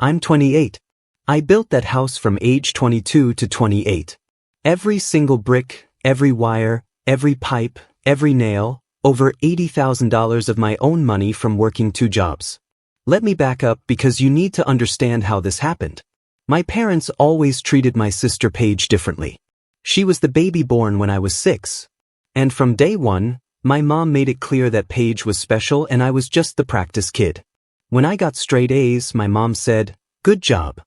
I'm 28. I built that house from age 22 to 28. Every single brick, every wire, every pipe, every nail, over $80,000 of my own money from working 2 jobs. Let me back up because you need to understand how this happened. My parents always treated my sister Paige differently. She was the baby born when I was 6. And from day one, my mom made it clear that Paige was special and I was just the practice kid. When I got straight A's, my mom said, "Good job."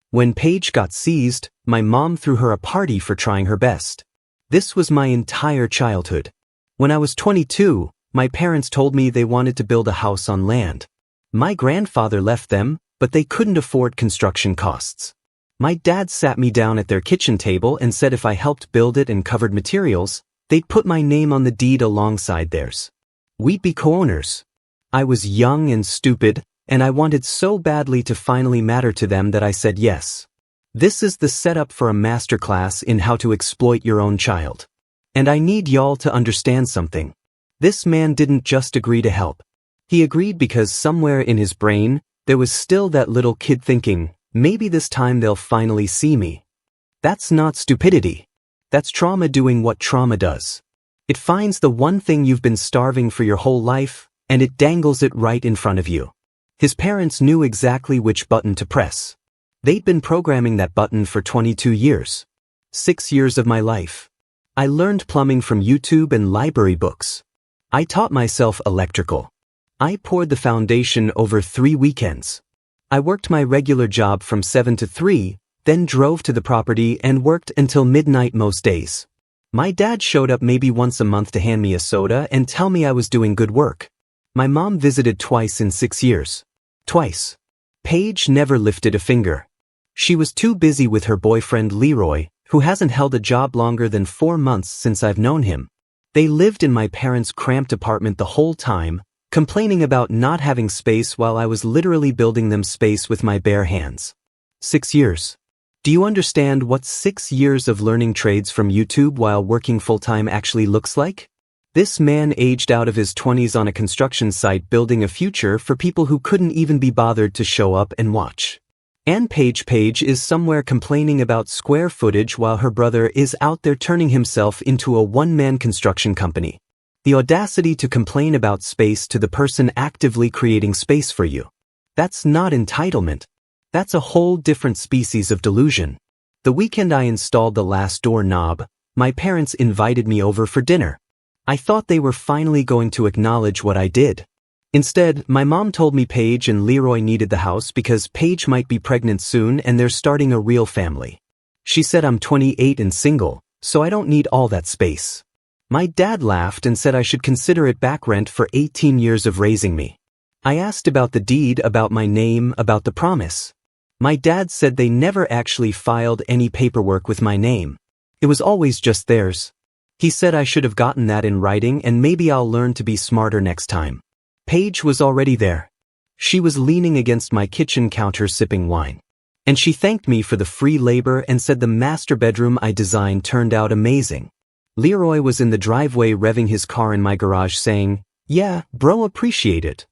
When Paige got seized, my mom threw her a party for trying her best. This was my entire childhood. When I was 22, my parents told me they wanted to build a house on land. My grandfather left them, but they couldn't afford construction costs. My dad sat me down at their kitchen table and said if I helped build it and covered materials, they'd put my name on the deed alongside theirs. We'd be co-owners. I was young and stupid, and I wanted so badly to finally matter to them that I said yes. This is the setup for a masterclass in how to exploit your own child. And I need y'all to understand something. This man didn't just agree to help. He agreed because somewhere in his brain, there was still that little kid thinking, maybe this time they'll finally see me. That's not stupidity. That's trauma doing what trauma does. It finds the one thing you've been starving for your whole life, and it dangles it right in front of you. His parents knew exactly which button to press. They'd been programming that button for 22 years. 6 years of my life. I learned plumbing from YouTube and library books. I taught myself electrical. I poured the foundation over 3 weekends. I worked my regular job from 7 to 3, then drove to the property and worked until midnight most days. My dad showed up maybe once a month to hand me a soda and tell me I was doing good work. My mom visited twice in 6 years. Twice. Paige never lifted a finger. She was too busy with her boyfriend Leroy, who hasn't held a job longer than 4 months since I've known him. They lived in my parents' cramped apartment the whole time, complaining about not having space while I was literally building them space with my bare hands. 6 years. Do you understand what 6 years of learning trades from YouTube while working full-time actually looks like? This man aged out of his 20s on a construction site building a future for people who couldn't even be bothered to show up and watch. And Paige is somewhere complaining about square footage while her brother is out there turning himself into a one-man construction company. The audacity to complain about space to the person actively creating space for you. That's not entitlement. That's a whole different species of delusion. The weekend I installed the last door knob, my parents invited me over for dinner. I thought they were finally going to acknowledge what I did. Instead, my mom told me Paige and Leroy needed the house because Paige might be pregnant soon and they're starting a real family. She said I'm 28 and single, so I don't need all that space. My dad laughed and said I should consider it back rent for 18 years of raising me. I asked about the deed, about my name, about the promise. My dad said they never actually filed any paperwork with my name. It was always just theirs. He said I should have gotten that in writing and maybe I'll learn to be smarter next time. Paige was already there. She was leaning against my kitchen counter sipping wine. And she thanked me for the free labor and said the master bedroom I designed turned out amazing. Leroy was in the driveway revving his car in my garage saying, "Yeah, bro, appreciate it."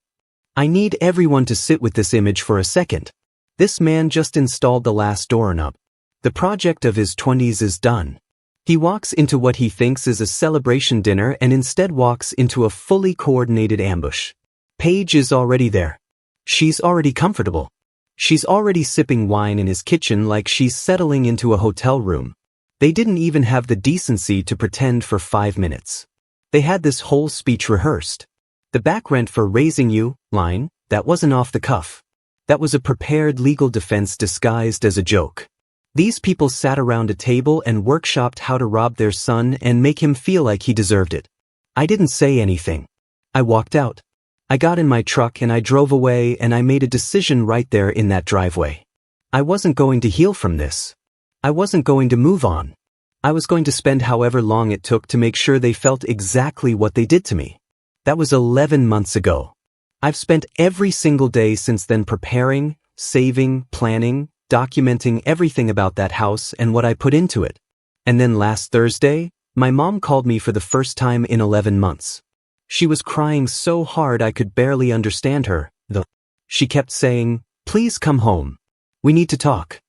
I need everyone to sit with this image for a second. This man just installed the last doorknob. The project of his 20s is done. He walks into what he thinks is a celebration dinner and instead walks into a fully coordinated ambush. Paige is already there. She's already comfortable. She's already sipping wine in his kitchen like she's settling into a hotel room. They didn't even have the decency to pretend for 5 minutes. They had this whole speech rehearsed. The back rent for raising you line, that wasn't off the cuff. That was a prepared legal defense disguised as a joke. These people sat around a table and workshopped how to rob their son and make him feel like he deserved it. I didn't say anything. I walked out. I got in my truck and I drove away and I made a decision right there in that driveway. I wasn't going to heal from this. I wasn't going to move on. I was going to spend however long it took to make sure they felt exactly what they did to me. That was 11 months ago. I've spent every single day since then preparing, saving, planning, documenting everything about that house and what I put into it. And then last Thursday, my mom called me for the first time in 11 months. She was crying so hard I could barely understand her, though. She kept saying, "Please come home. We need to talk.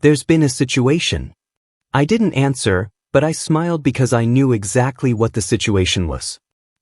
There's been a situation. I didn't answer, but I smiled because I knew exactly what the situation was.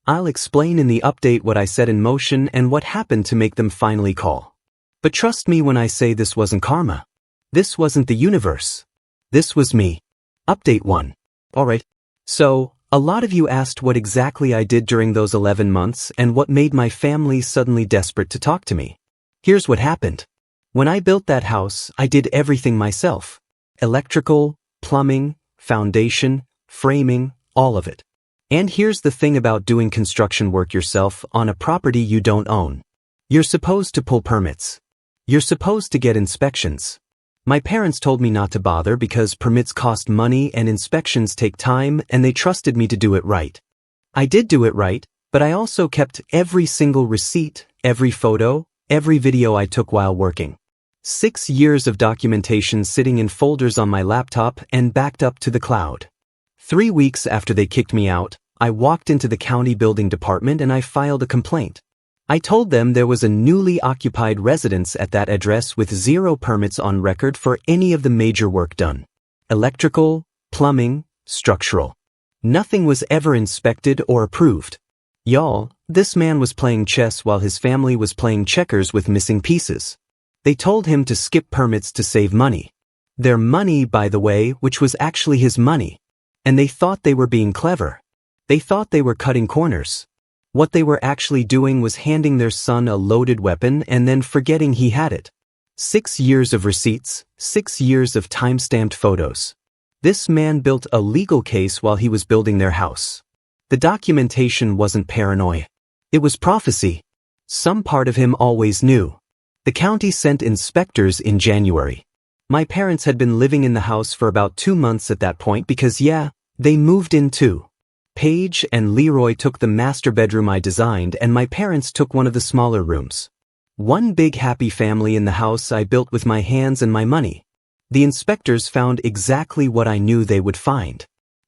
I'll explain in the update what I set in motion and what happened to make them finally call. But trust me when I say this wasn't karma. This wasn't the universe. This was me. Update 1. Alright. So, a lot of you asked what exactly I did during those 11 months and what made my family suddenly desperate to talk to me. Here's what happened. When I built that house, I did everything myself. Electrical, plumbing, foundation, framing, all of it. And here's the thing about doing construction work yourself on a property you don't own. You're supposed to pull permits. You're supposed to get inspections. My parents told me not to bother because permits cost money and inspections take time, and they trusted me to do it right. I did do it right, but I also kept every single receipt, every photo, every video I took while working. 6 years of documentation sitting in folders on my laptop and backed up to the cloud. 3 weeks after they kicked me out, I walked into the county building department and I filed a complaint. I told them there was a newly occupied residence at that address with 0 permits on record for any of the major work done. Electrical, plumbing, structural. Nothing was ever inspected or approved. Y'all, this man was playing chess while his family was playing checkers with missing pieces. They told him to skip permits to save money. Their money, by the way, which was actually his money. And they thought they were being clever. They thought they were cutting corners. What they were actually doing was handing their son a loaded weapon and then forgetting he had it. 6 years of receipts, 6 years of time-stamped photos. This man built a legal case while he was building their house. The documentation wasn't paranoia. It was prophecy. Some part of him always knew. The county sent inspectors in January. My parents had been living in the house for about 2 months at that point because they moved in too. Paige and Leroy took the master bedroom I designed and my parents took one of the smaller rooms. One big happy family in the house I built with my hands and my money. The inspectors found exactly what I knew they would find.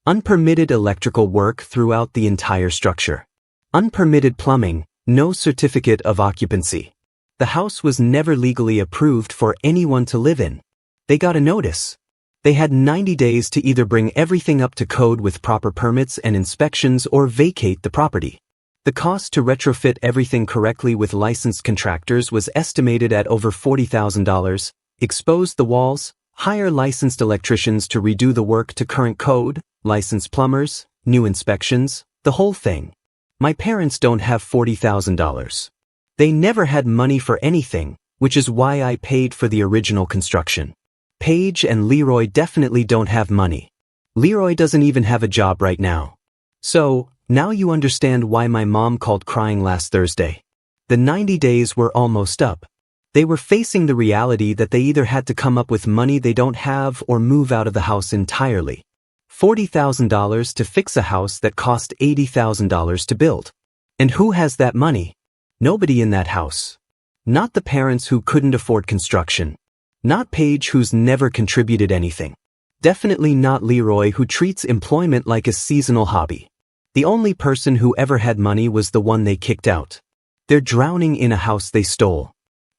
Unpermitted electrical work throughout the entire structure. Unpermitted plumbing, no certificate of occupancy. The house was never legally approved for anyone to live in. They got a notice. They had 90 days to either bring everything up to code with proper permits and inspections or vacate the property. The cost to retrofit everything correctly with licensed contractors was estimated at over $40,000, expose the walls, hire licensed electricians to redo the work to current code, licensed plumbers, new inspections, the whole thing. My parents don't have $40,000. They never had money for anything, which is why I paid for the original construction. Paige and Leroy definitely don't have money. Leroy doesn't even have a job right now. So, now you understand why my mom called crying last Thursday. The 90 days were almost up. They were facing the reality that they either had to come up with money they don't have or move out of the house entirely. $40,000 to fix a house that cost $80,000 to build. And who has that money? Nobody in that house. Not the parents who couldn't afford construction. Not Paige, who's never contributed anything. Definitely not Leroy, who treats employment like a seasonal hobby. The only person who ever had money was the one they kicked out. They're drowning in a house they stole.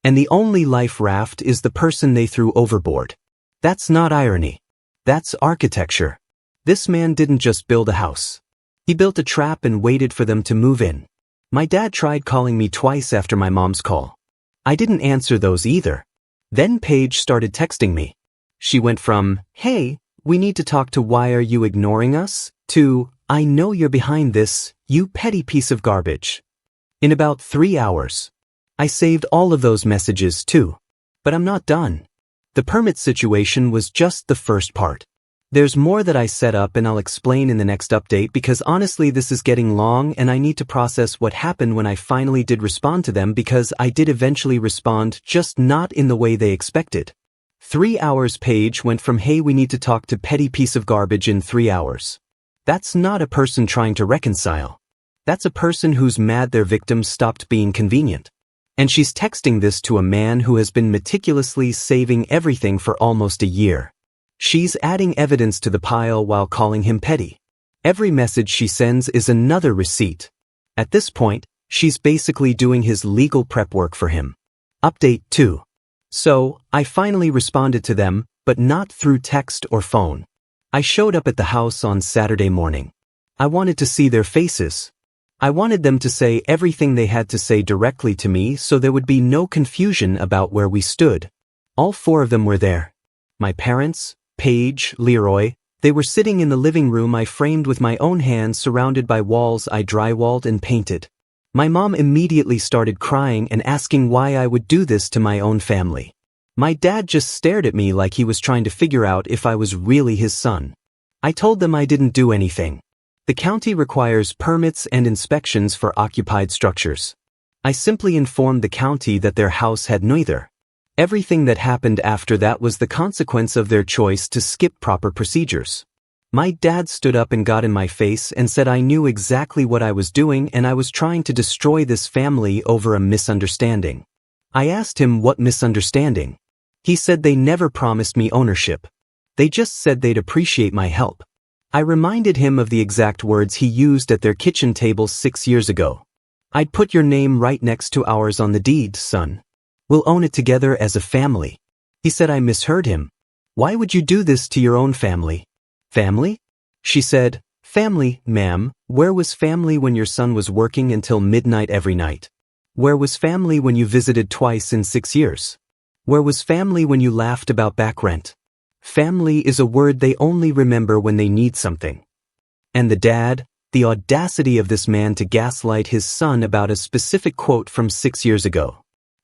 And the only life raft is the person they threw overboard. That's not irony. That's architecture. This man didn't just build a house. He built a trap and waited for them to move in. My dad tried calling me twice after my mom's call. I didn't answer those either. Then Paige started texting me. She went from, "Hey, we need to talk," to "Why are you ignoring us?" to "I know you're behind this, you petty piece of garbage." In about 3 hours. I saved all of those messages too. But I'm not done. The permit situation was just the first part. There's more that I set up and I'll explain in the next update because honestly this is getting long and I need to process what happened when I finally did respond to them, because I did eventually respond, just not in the way they expected. 3 hours. Paige went from "Hey, we need to talk" to "petty piece of garbage" in 3 hours. That's not a person trying to reconcile. That's a person who's mad their victim stopped being convenient. And she's texting this to a man who has been meticulously saving everything for almost a year. She's adding evidence to the pile while calling him petty. Every message she sends is another receipt. At this point, she's basically doing his legal prep work for him. Update 2. So, I finally responded to them, but not through text or phone. I showed up at the house on Saturday morning. I wanted to see their faces. I wanted them to say everything they had to say directly to me so there would be no confusion about where we stood. All four of them were there. My parents, Paige, Leroy, they were sitting in the living room I framed with my own hands surrounded by walls I drywalled and painted. My mom immediately started crying and asking why I would do this to my own family. My dad just stared at me like he was trying to figure out if I was really his son. I told them I didn't do anything. The county requires permits and inspections for occupied structures. I simply informed the county that their house had neither. Everything that happened after that was the consequence of their choice to skip proper procedures. My dad stood up and got in my face and said I knew exactly what I was doing and I was trying to destroy this family over a misunderstanding. I asked him what misunderstanding. He said they never promised me ownership. They just said they'd appreciate my help. I reminded him of the exact words he used at their kitchen table 6 years ago. I'd put your name right next to ours on the deed, son. We'll own it together as a family. He said I misheard him. Why would you do this to your own family? Family? She said, family, ma'am. Where was family when your son was working until midnight every night? Where was family when you visited twice in 6 years? Where was family when you laughed about back rent? Family is a word they only remember when they need something. And the audacity of this man to gaslight his son about a specific quote from 6 years ago.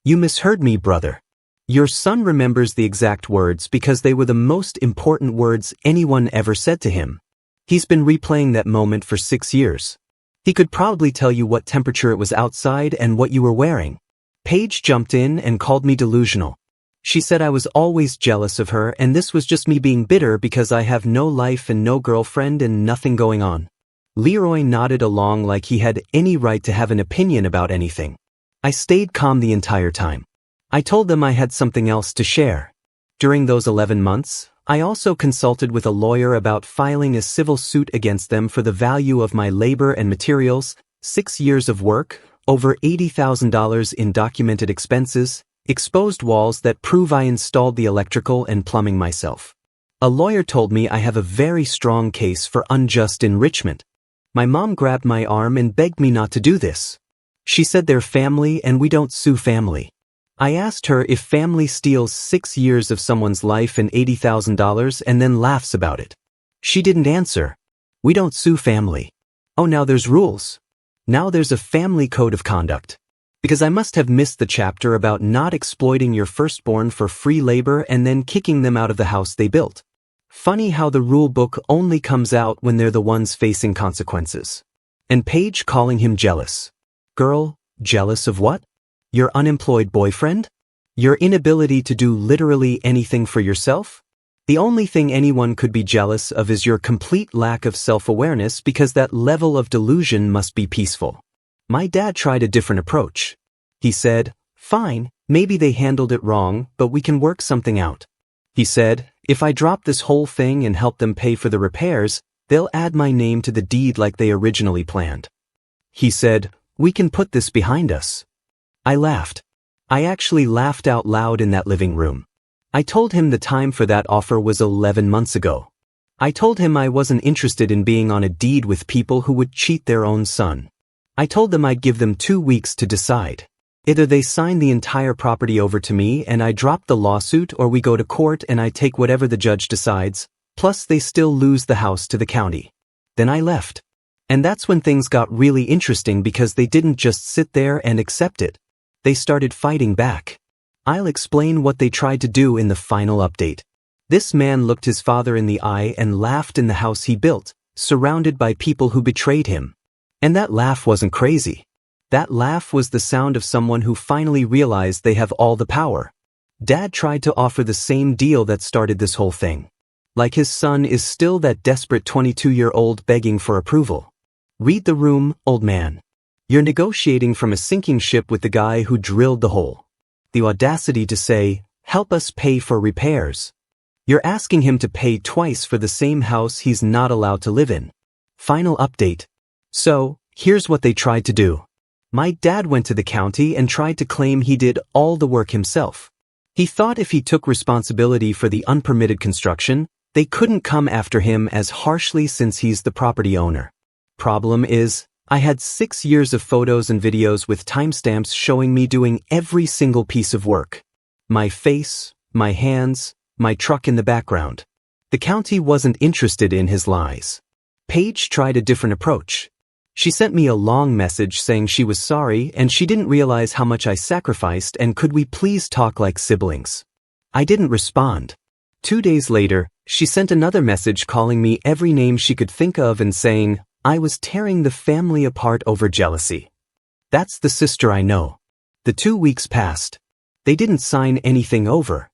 You misheard me, brother. Your son remembers the exact words because they were the most important words anyone ever said to him. He's been replaying that moment for 6 years. He could probably tell you what temperature it was outside and what you were wearing. Paige jumped in and called me delusional. She said I was always jealous of her and this was just me being bitter because I have no life and no girlfriend and nothing going on. Leroy nodded along like he had any right to have an opinion about anything. I stayed calm the entire time. I told them I had something else to share. During those 11 months, I also consulted with a lawyer about filing a civil suit against them for the value of my labor and materials, 6 years of work, over $80,000 in documented expenses, exposed walls that prove I installed the electrical and plumbing myself. A lawyer told me I have a very strong case for unjust enrichment. My mom grabbed my arm and begged me not to do this. She said they're family and we don't sue family. I asked her if family steals 6 years of someone's life and $80,000 and then laughs about it. She didn't answer. We don't sue family. Oh, now there's rules. Now there's a family code of conduct. Because I must have missed the chapter about not exploiting your firstborn for free labor and then kicking them out of the house they built. Funny how the rule book only comes out when they're the ones facing consequences. And Paige calling him jealous. Girl, jealous of what? Your unemployed boyfriend? Your inability to do literally anything for yourself? The only thing anyone could be jealous of is your complete lack of self-awareness because that level of delusion must be peaceful. My dad tried a different approach. He said, fine, maybe they handled it wrong, but we can work something out. He said, if I drop this whole thing and help them pay for the repairs, they'll add my name to the deed like they originally planned. He said, we can put this behind us. I laughed. I actually laughed out loud in that living room. I told him the time for that offer was 11 months ago. I told him I wasn't interested in being on a deed with people who would cheat their own son. I told them I'd give them 2 weeks to decide. Either they sign the entire property over to me and I drop the lawsuit, or we go to court and I take whatever the judge decides, plus they still lose the house to the county. Then I left. And that's when things got really interesting because they didn't just sit there and accept it. They started fighting back. I'll explain what they tried to do in the final update. This man looked his father in the eye and laughed in the house he built, surrounded by people who betrayed him. And that laugh wasn't crazy. That laugh was the sound of someone who finally realized they have all the power. Dad tried to offer the same deal that started this whole thing. Like his son is still that desperate 22-year-old begging for approval. Read the room, old man. You're negotiating from a sinking ship with the guy who drilled the hole. The audacity to say, help us pay for repairs. You're asking him to pay twice for the same house he's not allowed to live in. Final update. So, here's what they tried to do. My dad went to the county and tried to claim he did all the work himself. He thought if he took responsibility for the unpermitted construction, they couldn't come after him as harshly since he's the property owner. Problem is, I had 6 years of photos and videos with timestamps showing me doing every single piece of work. My face, my hands, my truck in the background. The county wasn't interested in his lies. Paige tried a different approach. She sent me a long message saying she was sorry and she didn't realize how much I sacrificed and could we please talk like siblings. I didn't respond. 2 days later, she sent another message calling me every name she could think of and saying, I was tearing the family apart over jealousy. That's the sister I know. The 2 weeks passed. They didn't sign anything over.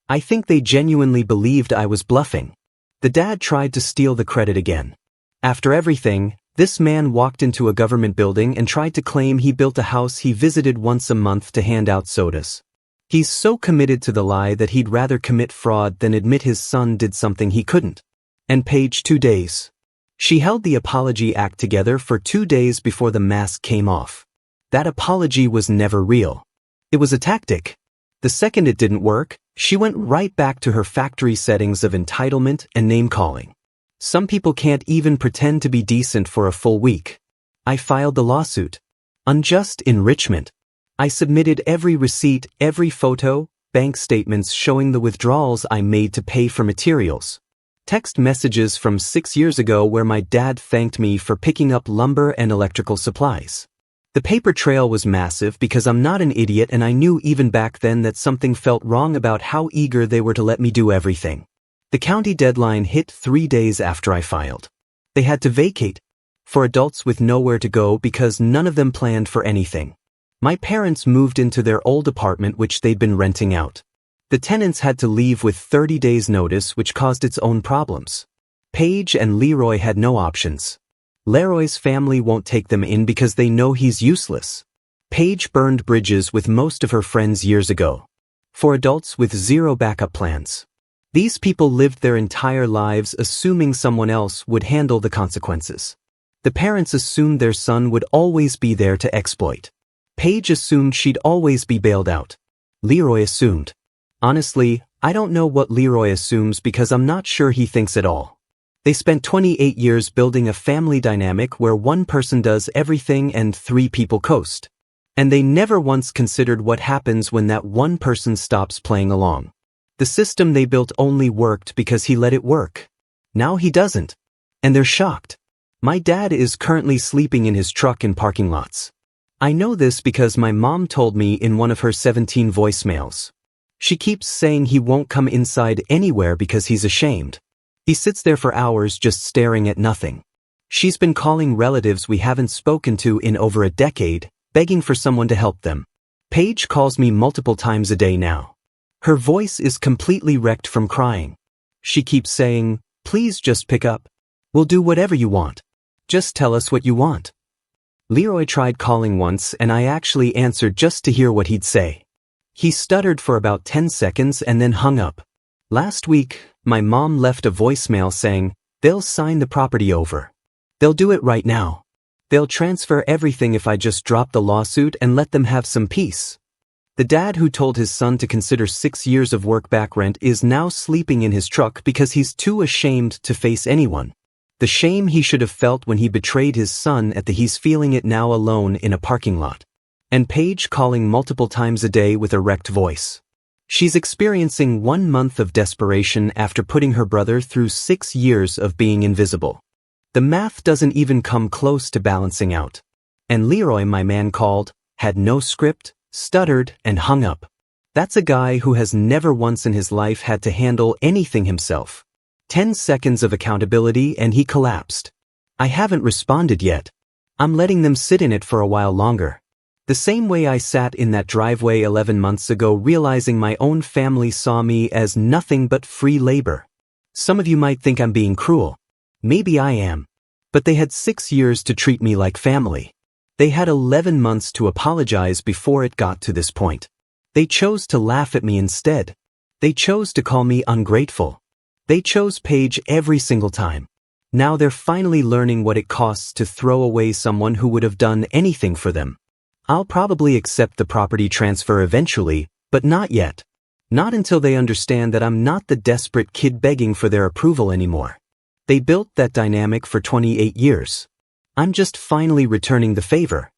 I think they genuinely believed I was bluffing. The dad tried to steal the credit again. After everything, this man walked into a government building and tried to claim he built a house he visited once a month to hand out sodas. He's so committed to the lie that he'd rather commit fraud than admit his son did something he couldn't. And Paige 2 days. She held the apology act together for 2 days before the mask came off. That apology was never real. It was a tactic. The second it didn't work, she went right back to her factory settings of entitlement and name-calling. Some people can't even pretend to be decent for a full week. I filed the lawsuit. Unjust enrichment. I submitted every receipt, every photo, bank statements showing the withdrawals I made to pay for materials. Text messages from 6 years ago where my dad thanked me for picking up lumber and electrical supplies. The paper trail was massive because I'm not an idiot and I knew even back then that something felt wrong about how eager they were to let me do everything. The county deadline hit 3 days after I filed. They had to vacate for adults with nowhere to go because none of them planned for anything. My parents moved into their old apartment which they'd been renting out. The tenants had to leave with 30 days notice which caused its own problems. Paige and Leroy had no options. Leroy's family won't take them in because they know he's useless. Paige burned bridges with most of her friends years ago. For adults with zero backup plans. These people lived their entire lives assuming someone else would handle the consequences. The parents assumed their son would always be there to exploit. Paige assumed she'd always be bailed out. Leroy assumed. Honestly, I don't know what Leroy assumes because I'm not sure he thinks at all. They spent 28 years building a family dynamic where one person does everything and 3 people coast. And they never once considered what happens when that one person stops playing along. The system they built only worked because he let it work. Now he doesn't. And they're shocked. My dad is currently sleeping in his truck in parking lots. I know this because my mom told me in one of her 17 voicemails. She keeps saying he won't come inside anywhere because he's ashamed. He sits there for hours just staring at nothing. She's been calling relatives we haven't spoken to in over a decade, begging for someone to help them. Paige calls me multiple times a day now. Her voice is completely wrecked from crying. She keeps saying, please just pick up. We'll do whatever you want. Just tell us what you want. Leroy tried calling once and I actually answered just to hear what he'd say. He stuttered for about 10 seconds and then hung up. Last week, my mom left a voicemail saying, they'll sign the property over. They'll do it right now. They'll transfer everything if I just drop the lawsuit and let them have some peace. The dad who told his son to consider 6 years of work back rent is now sleeping in his truck because he's too ashamed to face anyone. The shame he should have felt when he betrayed his son at the he's feeling it now alone in a parking lot. And Paige calling multiple times a day with a wrecked voice. She's experiencing 1 month of desperation after putting her brother through 6 years of being invisible. The math doesn't even come close to balancing out. And Leroy, my man, called, had no script, stuttered, and hung up. That's a guy who has never once in his life had to handle anything himself. 10 seconds of accountability and he collapsed. I haven't responded yet. I'm letting them sit in it for a while longer. The same way I sat in that driveway 11 months ago realizing my own family saw me as nothing but free labor. Some of you might think I'm being cruel. Maybe I am. But they had 6 years to treat me like family. They had 11 months to apologize before it got to this point. They chose to laugh at me instead. They chose to call me ungrateful. They chose Paige every single time. Now they're finally learning what it costs to throw away someone who would have done anything for them. I'll probably accept the property transfer eventually, but not yet. Not until they understand that I'm not the desperate kid begging for their approval anymore. They built that dynamic for 28 years. I'm just finally returning the favor.